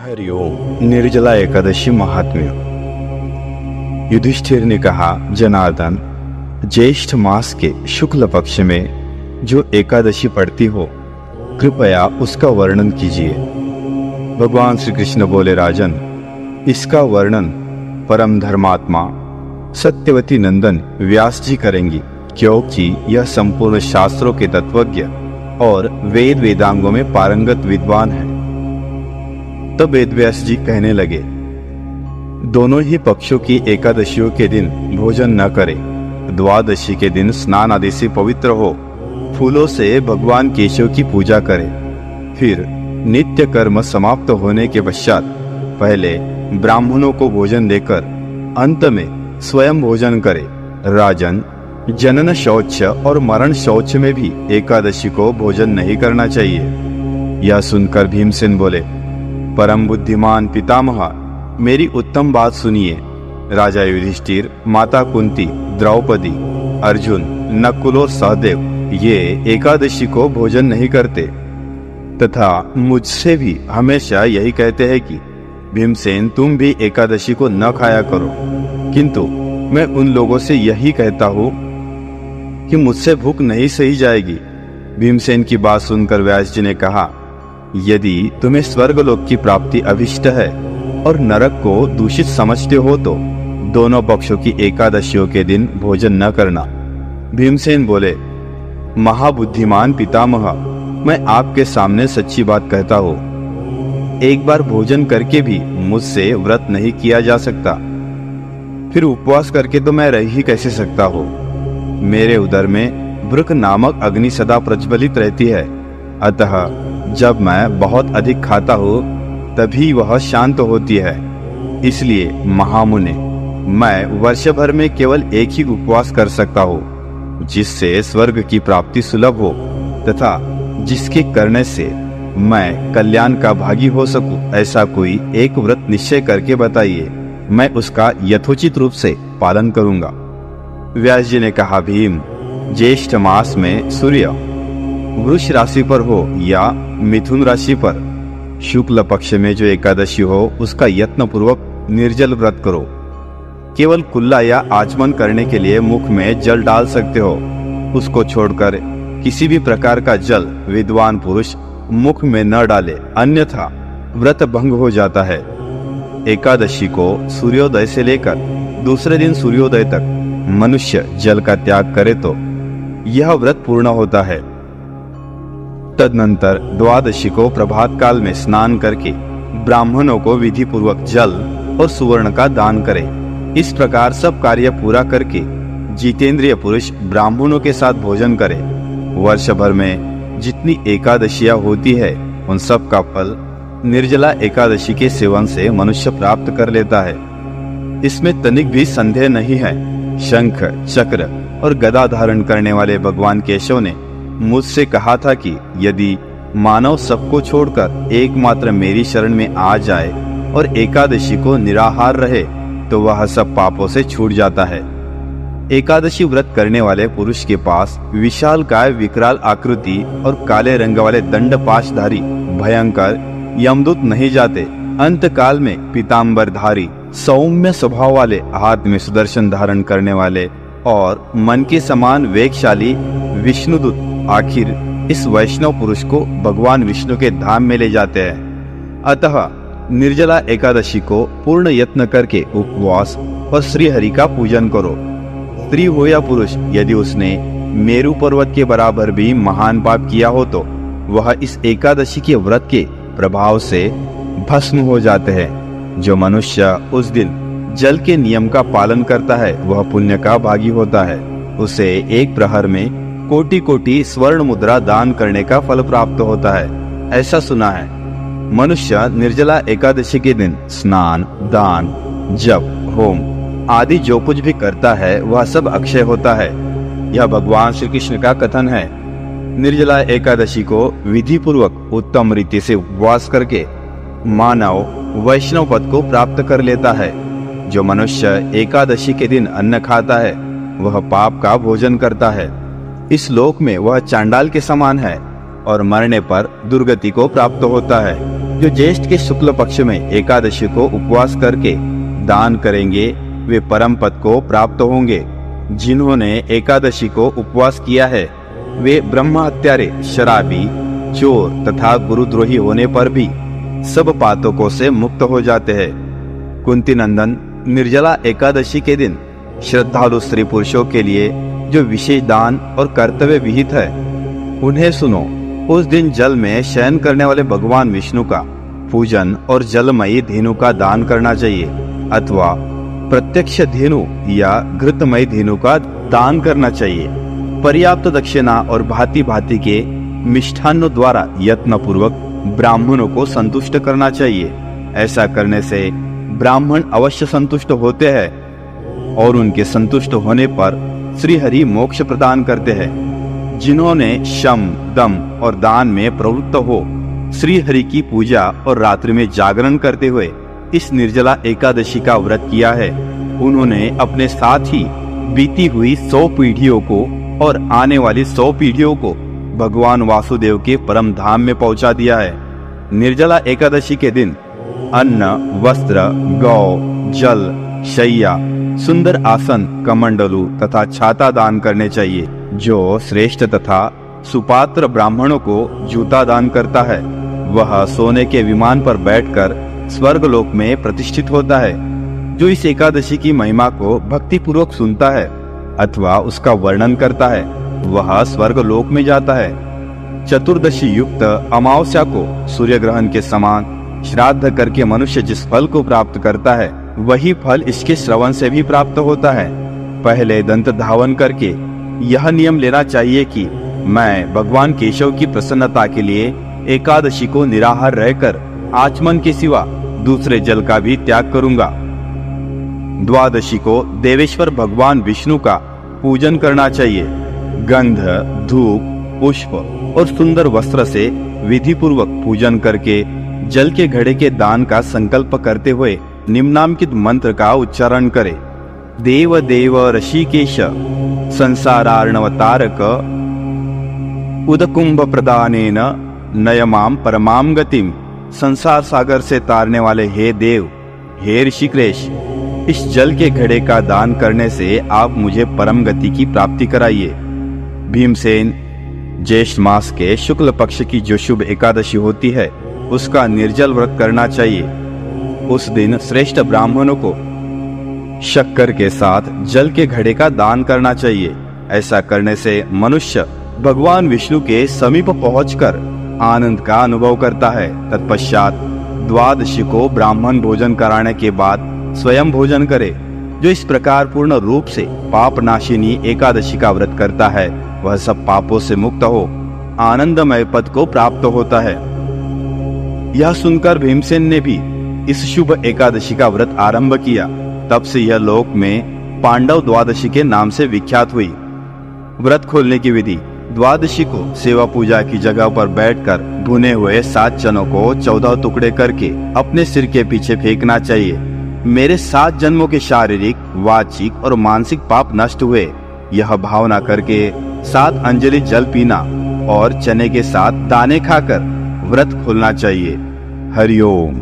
हरिओम। निर्जला एकादशी महात्म्य। युधिष्ठिर ने कहा, जनार्दन, ज्येष्ठ मास के शुक्ल पक्ष में जो एकादशी पड़ती हो, कृपया उसका वर्णन कीजिए। भगवान श्री कृष्ण बोले, राजन, इसका वर्णन परम धर्मात्मा सत्यवती नंदन व्यास जी करेंगी, क्योंकि यह संपूर्ण शास्त्रों के तत्वज्ञ और वेद वेदांगों में पारंगत विद्वान है। तब वेदव्यास जी कहने लगे, दोनों ही पक्षों की एकादशियों के दिन भोजन न करें, द्वादशी के दिन स्नान आदि से पवित्र हो, फूलों से भगवान केशव की पूजा करें, फिर नित्य कर्म समाप्त होने के पश्चात पहले ब्राह्मणों को भोजन देकर अंत में स्वयं भोजन करें। राजन, जनन शौच और मरण शौच में भी एकादशी को भोजन नहीं करना चाहिए। यह सुनकर भीमसेन बोले, परम बुद्धिमान पितामह, मेरी उत्तम बात सुनिए। राजा युधिष्ठिर, माता कुंती, द्रौपदी, अर्जुन, नकुल और सहदेव ये एकादशी को भोजन नहीं करते तथा मुझसे भी हमेशा यही कहते हैं कि भीमसेन, तुम भी एकादशी को न खाया करो। किंतु मैं उन लोगों से यही कहता हूँ कि मुझसे भूख नहीं सही जाएगी। भीमसेन की बात सुनकर व्यास जी ने कहा, यदि तुम्हें स्वर्गलोक की प्राप्ति अभिष्ट है और नरक को दूषित समझते हो तो दोनों पक्षों की एकादशियों के दिन भोजन न करना। भीमसेन बोले, महाबुद्धिमान पितामह, मैं आपके सामने सच्ची बात कहता हूँ। एक बार भोजन करके भी मुझसे व्रत नहीं किया जा सकता, फिर उपवास करके तो मैं रह ही कैसे सकता हूँ। मेरे उदर में वृक नामक अग्नि सदा प्रज्वलित रहती है, अतः जब मैं बहुत अधिक खाता हूँ तभी वह शांत होती है। इसलिए महामुने, मैं वर्ष भर में केवल एक ही उपवास कर सकता हूँ, जिससे स्वर्ग की प्राप्ति सुलभ हो तथा जिसके करने से मैं कल्याण का भागी हो सकूं। ऐसा कोई एक व्रत निश्चय करके बताइए, मैं उसका यथोचित रूप से पालन करूंगा। व्यास जी ने कहा, भीम, ज्येष्ठ मास में सूर्य वृष राशि पर हो या मिथुन राशि पर, शुक्ल पक्ष में जो एकादशी हो उसका यत्न पूर्वक निर्जल व्रत करो। केवल कुल्ला या आचमन करने के लिए मुख में जल डाल सकते हो, उसको छोड़कर किसी भी प्रकार का जल विद्वान पुरुष मुख में न डाले, अन्यथा व्रत भंग हो जाता है। एकादशी को सूर्योदय से लेकर दूसरे दिन सूर्योदय तक मनुष्य जल का त्याग करे तो यह व्रत पूर्ण होता है। तदनंतर द्वादशी को प्रभात काल में स्नान करके ब्राह्मणों को विधि पूर्वक जल और सुवर्ण का दान करे। इस प्रकार सब कार्य पूरा करके जितेंद्रिय पुरुष ब्राह्मणों के साथ भोजन करे। वर्ष भर में जितनी एकादशियां होती है उन सब का फल निर्जला एकादशी के सेवन से मनुष्य प्राप्त कर लेता है। इसमें तनिक भी संदेह नहीं है। शंख, चक्र और गदा धारण करने वाले भगवान केशव ने मुझसे कहा था कि यदि मानव सबको छोड़कर एकमात्र मेरी शरण में आ जाए और एकादशी को निराहार रहे तो वह सब पापों से छूट जाता है। एकादशी व्रत करने वाले पुरुष के पास विशालकाय विकराल आकृति और काले रंग वाले दंडपाशधारी भयंकर यमदूत नहीं जाते। अंत काल में पीताम्बरधारी सौम्य स्वभाव वाले, हाथ में सुदर्शन धारण करने वाले और मन के समान वेगशाली विष्णुदूत आखिर इस वैष्णव पुरुष को भगवान विष्णु के धाम में ले जाते हैं। अतः निर्जला एकादशी को पूर्ण यत्न करके उपवास और श्री हरि का पूजन करो। स्त्री हो या पुरुष, यदि उसने मेरु पर्वत के बराबर भी महान पाप किया हो तो वह इस एकादशी के व्रत के प्रभाव से भस्म हो जाते हैं। जो मनुष्य उस दिन जल के नियम का पालन करता है वह पुण्य का भागी होता है। उसे एक प्रहर में कोटि कोटि स्वर्ण मुद्रा दान करने का फल प्राप्त होता है। ऐसा सुना है। मनुष्य निर्जला एकादशी के दिन स्नान, दान, जप, होम आदि जो कुछ भी करता है वह सब अक्षय होता है। यह भगवान श्री कृष्ण का कथन है। निर्जला एकादशी को विधि पूर्वक उत्तम रीति से उपवास करके मानव वैष्णव पद को प्राप्त कर लेता है। जो मनुष्य एकादशी के दिन अन्न खाता है वह पाप का भोजन करता है। इस लोक में वह चांडाल के समान है और मरने पर दुर्गति को प्राप्त होता है। जो ज्येष्ठ के शुक्ल पक्ष में एकादशी को उपवास करके दान करेंगे वे परम पद को प्राप्त होंगे। जिन्होंने एकादशी को उपवास किया है वे ब्रह्म हत्यारे, शराबी, चोर तथा गुरुद्रोही होने पर भी सब पातकों से मुक्त हो जाते हैं। कुंती नंदन, निर्जला एकादशी के दिन श्रद्धालु स्त्री पुरुषों के लिए जो विशेष दान और कर्तव्य विहित है उन्हें सुनो। उस दिन जल में शयन करने वाले भगवान विष्णु का पूजन और जलमयी धेनु का दान करना चाहिए अथवा प्रत्यक्ष धेनु या घृतमयी धेनु का दान करना चाहिए। पर्याप्त दक्षिणा और भांति भांति के मिष्ठान्नों द्वारा यत्न पूर्वक ब्राह्मणों को संतुष्ट करना चाहिए। ऐसा करने से ब्राह्मण अवश्य संतुष्ट होते हैं और उनके संतुष्ट होने पर श्री हरि मोक्ष प्रदान करते हैं। जिन्होंने शम, दम और दान में प्रवृत्त हो श्री हरि की पूजा और रात्रि में जागरण करते हुए इस निर्जला एकादशी का व्रत किया है, उन्होंने अपने साथ ही बीती हुई 100 पीढ़ियों को और आने वाली 100 पीढ़ियों को भगवान वासुदेव के परम धाम में पहुंचा दिया है। निर्जला एकादशी के दिन अन्न, वस्त्र, गौ, जल, शैया, सुंदर आसन, कमंडलू तथा छाता दान करने चाहिए। जो श्रेष्ठ तथा सुपात्र ब्राह्मणों को जूता दान करता है वह सोने के विमान पर बैठकर स्वर्गलोक में प्रतिष्ठित होता है। जो इस एकादशी की महिमा को भक्ति पूर्वक सुनता है अथवा उसका वर्णन करता है वह स्वर्गलोक में जाता है। चतुर्दशी युक्त अमावस्या को सूर्य ग्रहण के समान श्राद्ध करके मनुष्य जिस फल को प्राप्त करता है वही फल इसके श्रवण से भी प्राप्त होता है। पहले दंत धावन करके यह नियम लेना चाहिए कि मैं भगवान केशव की प्रसन्नता के लिए एकादशी को निराहार रहकर आचमन के सिवा दूसरे जल का भी त्याग करूंगा। द्वादशी को देवेश्वर भगवान विष्णु का पूजन करना चाहिए। गंध, धूप, पुष्प और सुंदर वस्त्र से विधि पूर्वक पूजन करके जल के घड़े के दान का संकल्प करते हुए निम्नांकित मंत्र का उच्चारण करें। देव देव ऋषिकेश संसारार्णवतारक उदकुंभ प्रदानेन नयमाम परमाम गतिम। संसार सागर से तारने वाले हे देव, हे ऋषिकेश, इस जल के घड़े का दान करने से आप मुझे परम गति की प्राप्ति कराइए। भीमसेन, ज्येष्ठ मास के शुक्ल पक्ष की जो शुभ एकादशी होती है उसका निर्जल व्रत करना चाहिए। उस दिन श्रेष्ठ ब्राह्मणों को शक्कर के साथ जल के घड़े का दान करना चाहिए। ऐसा करने से मनुष्य भगवान विष्णु के समीप पहुंचकर आनंद का अनुभव करता है। तत्पश्चात द्वादशी को ब्राह्मण भोजन कराने के बाद स्वयं भोजन करे। जो इस प्रकार पूर्ण रूप से पाप नाशिनी एकादशी का व्रत करता है वह सब पापों से मुक्त हो आनंदमय पद को प्राप्त होता है। यह सुनकर भीमसेन ने भी इस शुभ एकादशी का व्रत आरंभ किया। तब से यह लोक में पांडव द्वादशी के नाम से विख्यात हुई। व्रत खोलने की विधि: द्वादशी को सेवा पूजा की जगह पर बैठकर भुने हुए 7 चनों को 14 टुकड़े करके अपने सिर के पीछे फेंकना चाहिए। मेरे 7 जन्मों के शारीरिक, वाचिक और मानसिक पाप नष्ट हुए, यह भावना करके 7 अंजलि जल पीना और चने के साथ दाने खाकर व्रत खोलना चाहिए। हरिओम।